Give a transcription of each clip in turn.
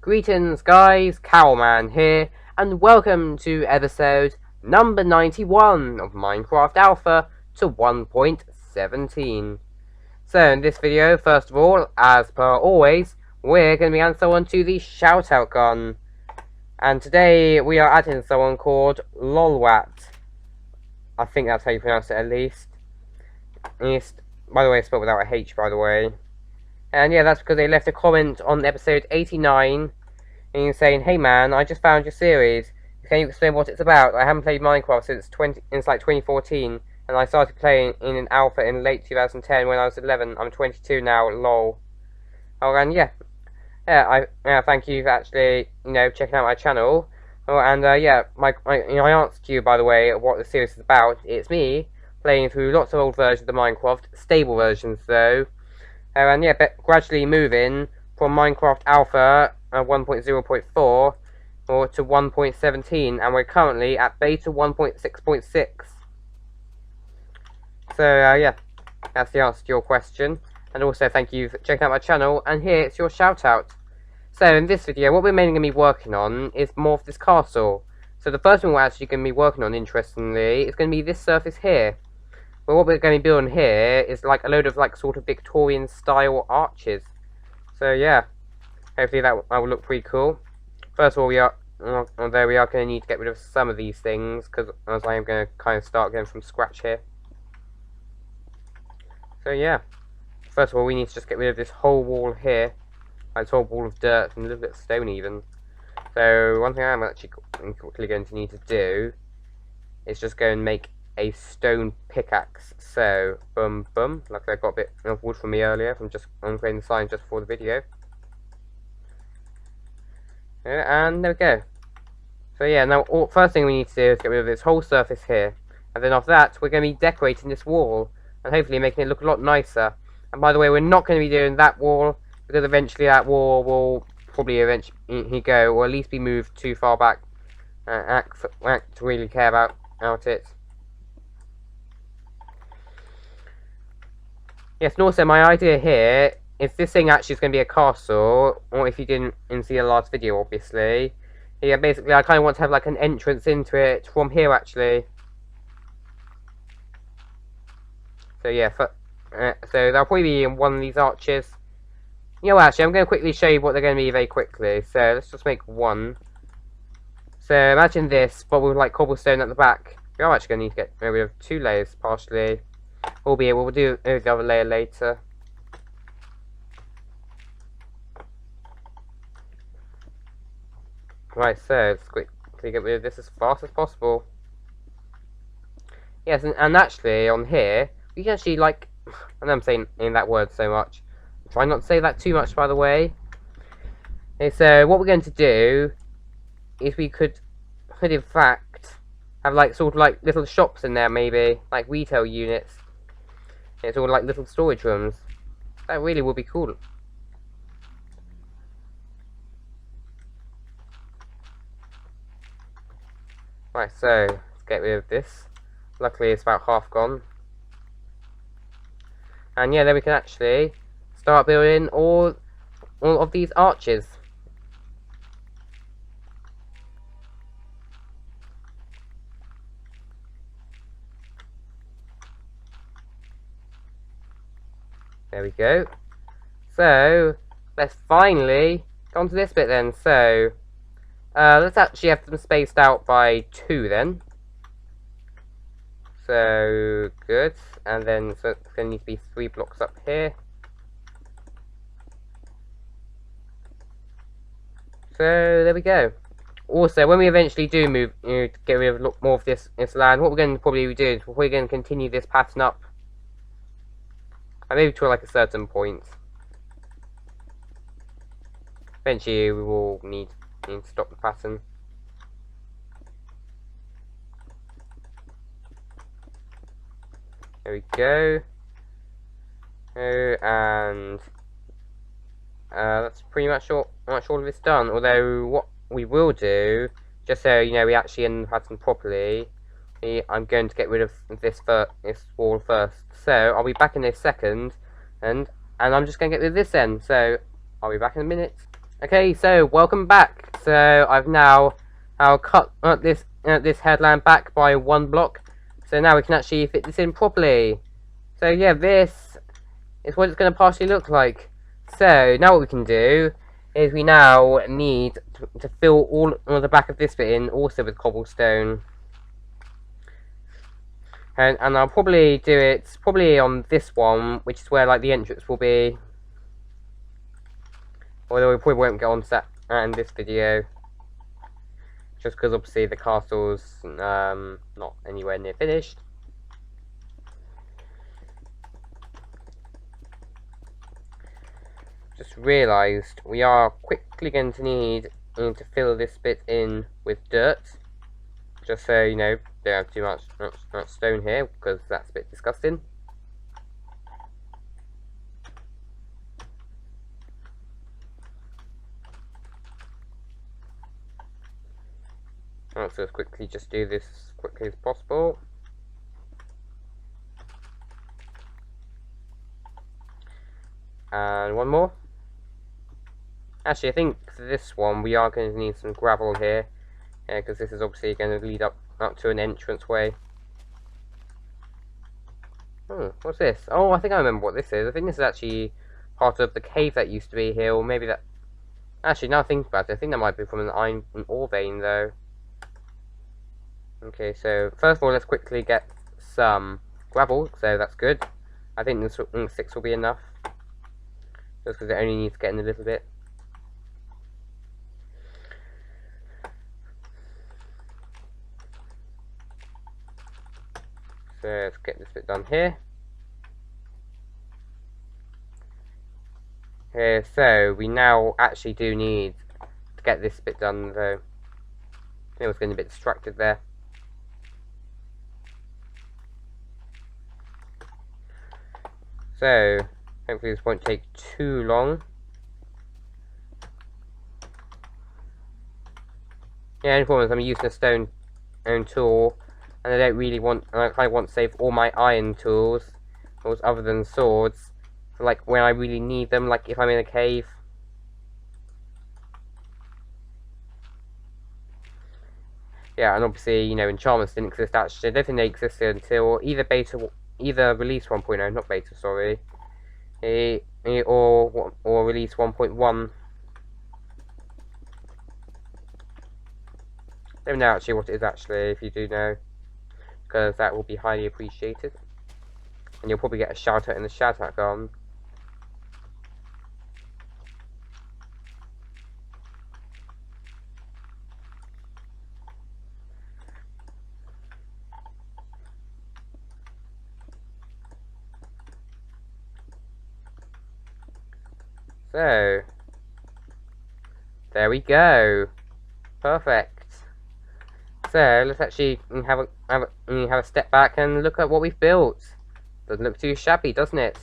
Greetings guys, Cowman here, and welcome to episode number 91 of Minecraft Alpha to 1.17. So in this video, first of all, as per always, we're going to be adding someone to the shoutout gun. And today we are adding someone called Lolwat. I think that's how you pronounce it at least. By the way, it's spelled without a H, by the way. And yeah, that's because they left a comment on episode 89, and you're saying, "Hey man, I just found your series. Can you explain what it's about? I haven't played Minecraft since 2014, and I started playing in an alpha in late 2010 when I was 11. I'm 22 now. Lol." Oh, and thank you for actually, checking out my channel. Oh, and I answered you, by the way, what the series is about. It's me playing through lots of old versions of Minecraft, stable versions though. But gradually moving from Minecraft Alpha 1.0.4 to 1.17, and we're currently at beta 1.6.6. So that's the answer to your question. And also thank you for checking out my channel, and here it's your shout out. So in this video, what we're mainly going to be working on is more of this castle. So the first one we're actually going to be working on, interestingly, is going to be this surface here. But what we're going to be building here is like a load of sort of Victorian style arches. So yeah, hopefully that will look pretty cool. First of all, we are going to need to get rid of some of these things, because as I am going to kind of start again from scratch here. So yeah, first of all we need to just get rid of this whole wall here, like this whole wall of dirt and a little bit of stone even. So one thing I'm actually quickly going to need to do is just go and make a stone pickaxe. So boom boom, luckily I got a bit of wood from me earlier from just creating the sign just before the video. And there we go. So yeah, now first thing we need to do is get rid of this whole surface here, and then after that we're going to be decorating this wall and hopefully making it look a lot nicer. And by the way, we're not going to be doing that wall because eventually that wall will probably eventually go, or at least be moved too far back to really care about it. Yes, and also my idea here, if this thing actually is going to be a castle, or if you didn't see the last video, obviously, yeah, basically I kind of want to have like an entrance into it from here, actually. So yeah, so they'll probably be in one of these arches. Actually, I'm going to quickly show you what they're going to be very quickly. So let's just make one. So imagine this, but with like cobblestone at the back. We are actually going to need to get rid of 2 layers, partially. Albeit, we'll do the other layer later. Right, so let's quickly get rid of this as fast as possible. Yes, and actually, on here, we can actually, I know I'm saying that word so much. I'm trying not to say that too much, by the way. Okay, so what we're going to do is we could in fact, have sort of little shops in there, maybe. Like retail units. It's all like little storage rooms. That really would be cool. Right, so let's get rid of this. Luckily it's about half gone. And yeah, then we can actually start building all of these arches. There we go. So let's finally go on to this bit then. So let's actually have them spaced out by 2 then. So good. And then so it's going to need to be 3 blocks up here. So there we go. Also, when we eventually do move, to get rid of more of this land, what we're going to probably do is we're going to continue this pattern up. Maybe to a certain point. Eventually we will need to stop the pattern. There we go. And that's pretty much all of this done. Although what we will do, just so we actually end the pattern properly, I'm going to get rid of this wall first. So I'll be back in a second, and I'm just going to get rid of this end. So I'll be back in a minute. Okay, so welcome back. So I'll cut this headland back by 1 block. So now we can actually fit this in properly. So yeah, this is what it's going to partially look like. So now what we can do is we now need to fill all of the back of this bit in also with cobblestone. And I'll probably do it on this one, which is where like the entrance will be. Although we probably won't get onto that in this video. Just because obviously the castle's not anywhere near finished. Just realised we are quickly going to need to fill this bit in with dirt. Just so you know, don't have too much stone here because that's a bit disgusting. So let's quickly just do this as quickly as possible. And one more. Actually, I think for this one we are going to need some gravel here, because this is obviously going to lead up to an entranceway. What's this? Oh, I think I remember what this is. I think this is actually part of the cave that used to be here, or maybe that... Actually, now I think about it, I think that might be from an ore vein, though. Okay, so first of all, let's quickly get some gravel, so that's good. I think the 6 will be enough, just because it only needs to get in a little bit. So let's get this bit done here. Okay, so we now actually do need to get this bit done, though. I was getting a bit distracted there. So hopefully this won't take too long. Yeah, only problem is I'm using a stone tool, and I don't really want. I want to save all my iron tools other than swords, for like when I really need them, like if I'm in a cave. Yeah, and obviously, you know, enchantments didn't exist actually. I don't think they existed until either release 1.0, not beta, sorry, or release 1.1. Let me know actually what it is actually, if you do know, because that will be highly appreciated. And you'll probably get a shout out in the shout out gun. So there we go. Perfect. So let's actually have a step back and look at what we've built. Doesn't look too shabby, doesn't it?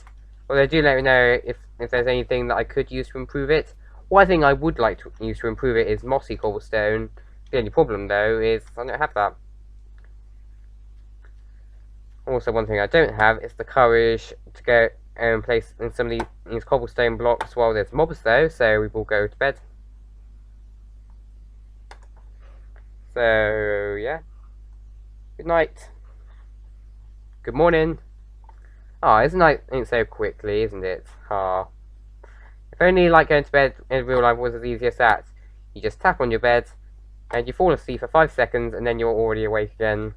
Although do let me know if there's anything that I could use to improve it. One thing I would like to use to improve it is mossy cobblestone. The only problem though is I don't have that. Also, one thing I don't have is the courage to go and place in some of these cobblestone blocks while there's mobs though, so we will go to bed. So yeah. Good night. Good morning. Oh, isn't it so quickly, isn't it? Ah. If only like going to bed in real life was as easy as that. You just tap on your bed and you fall asleep for 5 seconds and then you're already awake again.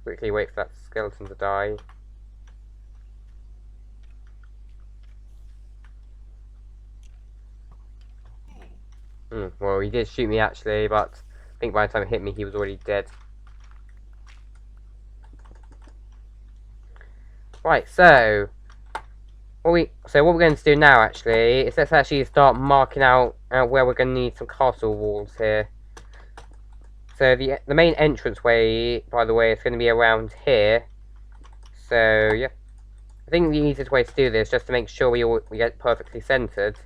Quickly wait for that skeleton to die. Well, he did shoot me actually, but I think by the time it hit me, he was already dead. Right, so what we're going to do now actually is let's actually start marking out where we're going to need some castle walls here. So the main entranceway, by the way, is going to be around here. So yeah, I think the easiest way to do this, just to make sure we get perfectly centered.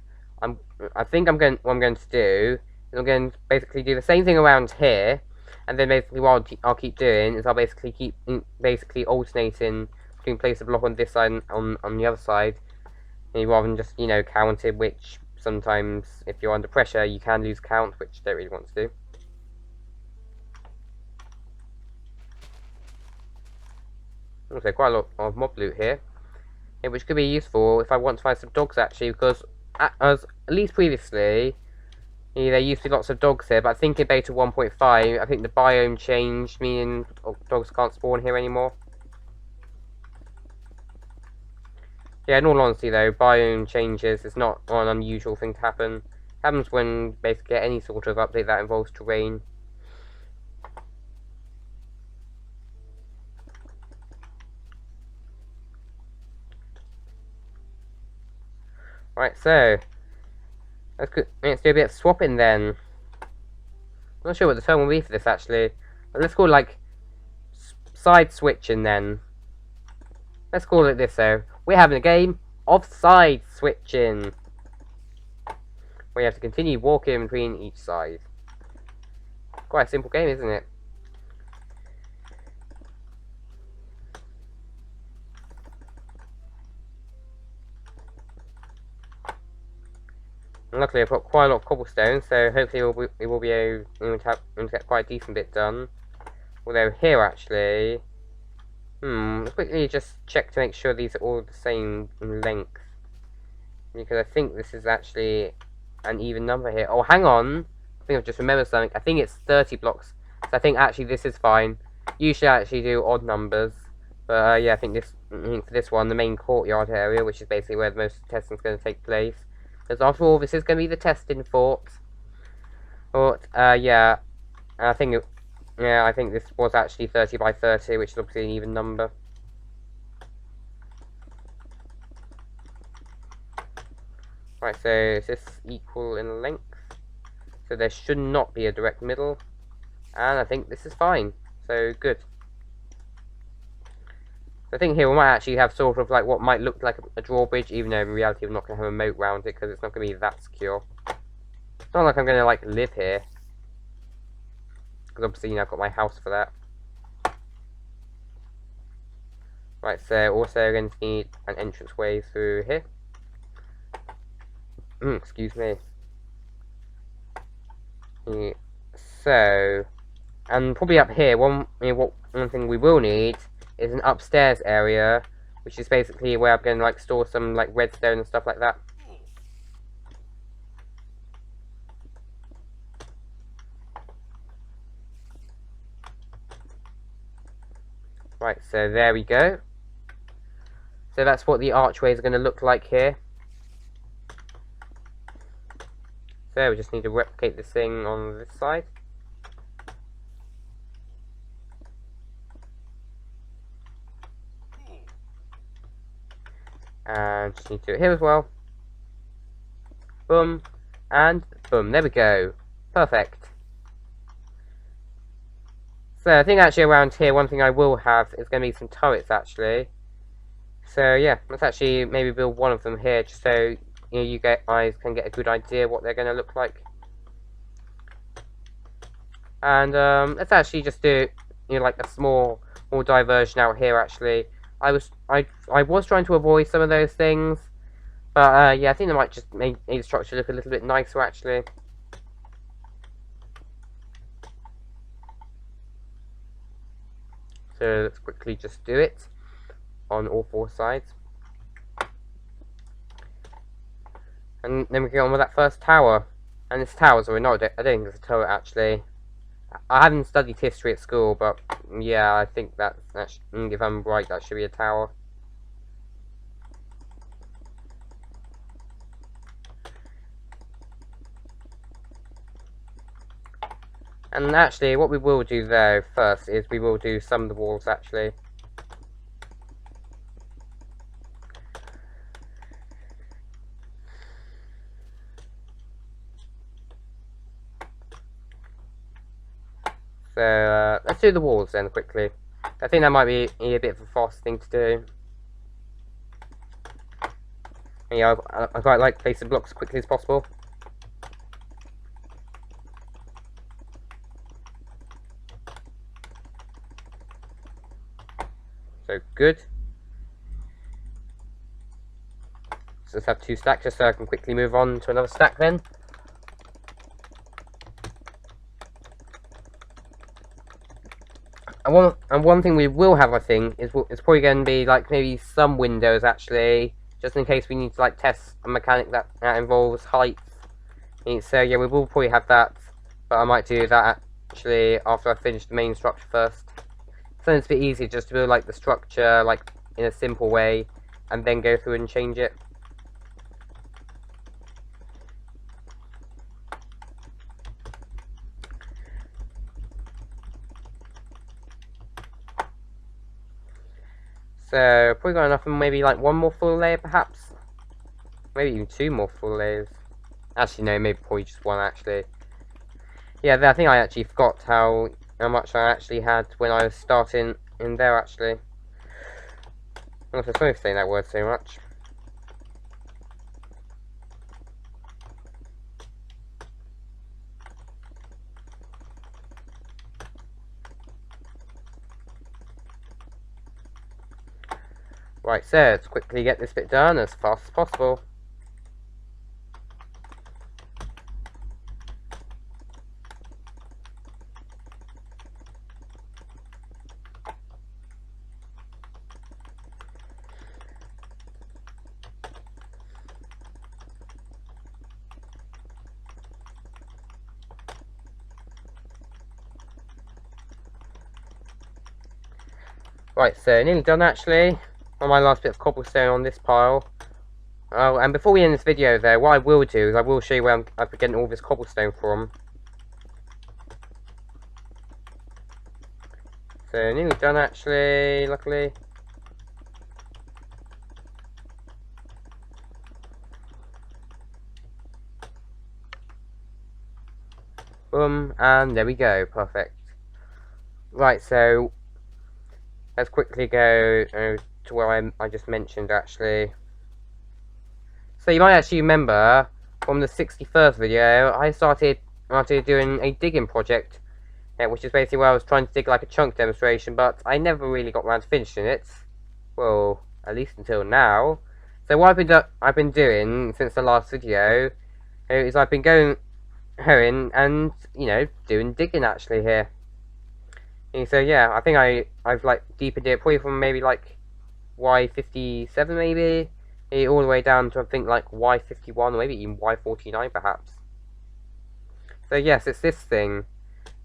I think what I'm going to do is I'm going to basically do the same thing around here, and then basically what I'll keep doing is I'll basically keep alternating between place a block on this side and on the other side, rather than just, count it, which sometimes, if you're under pressure, you can lose count, which you don't really want to do. Also, quite a lot of mob loot here, which could be useful if I want to find some dogs, actually, because as at least previously, there used to be lots of dogs here, but I think in beta 1.5, I think the biome changed, meaning dogs can't spawn here anymore. Yeah, in all honesty though, biome changes is not an unusual thing to happen. It happens when basically get any sort of update that involves terrain. Right, so let's do a bit of swapping then. I'm not sure what the term will be for this actually, but let's call it like side switching then. Let's call it this though. We're having a game of side switching. We have to continue walking between each side. Quite a simple game, isn't it? And luckily I've got quite a lot of cobblestone, so hopefully we will be able to get quite a decent bit done. Although here actually, let's quickly just check to make sure these are all the same length. Because I think this is actually an even number here. Oh, hang on. I think I've just remembered something. I think it's 30 blocks. So I think actually this is fine. Usually I actually do odd numbers. But yeah, I think for this one, the main courtyard area, which is basically where most of the testing is going to take place. Because after all, this is going to be the testing fort. But yeah, I think this was actually 30 by 30, which is obviously an even number. Right, so is this equal in length? So there should not be a direct middle. And I think this is fine. So, good. So I think here we might actually have sort of like what might look like a drawbridge, even though in reality we're not going to have a moat around it, because it's not going to be that secure. It's not like I'm going to like live here. Because obviously, I've got my house for that. Right, so also going to need an entranceway through here. Excuse me. Yeah, so, and probably up here, one thing we will need is an upstairs area, which is basically where I'm going to like store some like redstone and stuff like that. Right, so there we go. So that's what the archway is going to look like here. So we just need to replicate this thing on this side. And just need to do it here as well. Boom. And boom. There we go. Perfect. So I think actually around here, one thing I will have is going to be some turrets actually. So yeah, let's actually maybe build one of them here, just so you guys can get a good idea what they're going to look like. And let's actually just do like a more diversion out here actually. I was trying to avoid some of those things, but yeah, I think they might just make the structure look a little bit nicer actually. So let's quickly just do it on all four sides. And then we get on with that first tower. And this tower's or not, I don't think it's a turret actually. I haven't studied history at school, but yeah, I think that if I'm right, that should be a tower. And actually, what we will do though first is we will do some of the walls actually. So let's do the walls then quickly. I think that might be a bit of a fast thing to do. And yeah, I quite like placing blocks as quickly as possible. So good. just have 2 stacks just so I can quickly move on to another stack then. And one thing we will have, I think, is it's probably going to be like maybe some windows actually, just in case we need to like test a mechanic that involves height. So yeah, we will probably have that, but I might do that actually after I finish the main structure first. So it's a bit easier just to build like the structure like in a simple way, and then go through and change it. So, probably got enough for maybe like 1 more full layer perhaps? Maybe even 2 more full layers. Actually no, maybe probably just 1 actually. Yeah, I think I actually forgot how much I actually had when I was starting in there actually. I'm not supposed to say that word so much. Right, so let's quickly get this bit done as fast as possible. Right, so nearly done actually. On my last bit of cobblestone on this pile. Oh, and before we end this video though, what I will do is I will show you where I'm getting all this cobblestone from. So nearly done actually, luckily. Boom, and there we go, perfect. Right, so let's quickly go to where I just mentioned actually. So you might actually remember from the 61st video, I started doing a digging project, which is basically where I was trying to dig like a chunk demonstration, but I never really got around to finishing it. Well, at least until now. So what I've been doing since the last video is I've been going and doing digging actually here. And so yeah, I think I've like deepened it probably from maybe like Y57 maybe, all the way down to I think like Y51 or maybe even Y49 perhaps. So yes, it's this thing,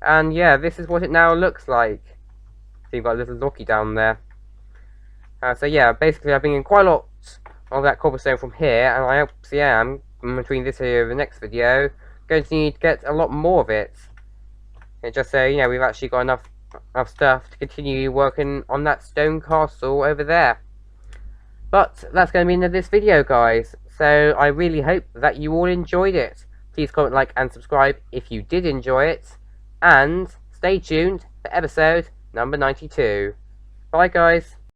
and yeah, this is what it now looks like. So you've got a little Loki down there. So yeah, basically I've been getting quite a lot of that cobblestone from here, and I obviously am, between this video and the next video, going to need to get a lot more of it. And just so we've actually got enough stuff to continue working on that stone castle over there. But that's going to be the end of this video, guys. So I really hope that you all enjoyed it. Please comment, like, and subscribe if you did enjoy it. And stay tuned for episode number 92. Bye, guys.